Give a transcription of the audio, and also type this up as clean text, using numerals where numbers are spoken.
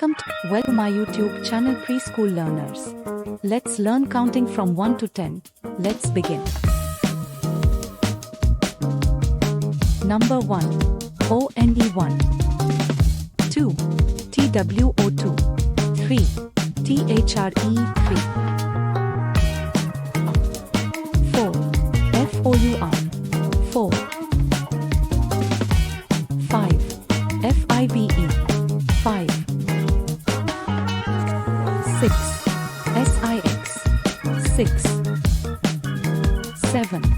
Welcome my YouTube channel Preschool Learners. Let's learn counting from 1 to 10. Let's begin. Number 1. ONE 1. 2. TWO 2. 3. THRE 3. 4. FOUR 4. 5. FIVE 5. 6. SIX 6. 7.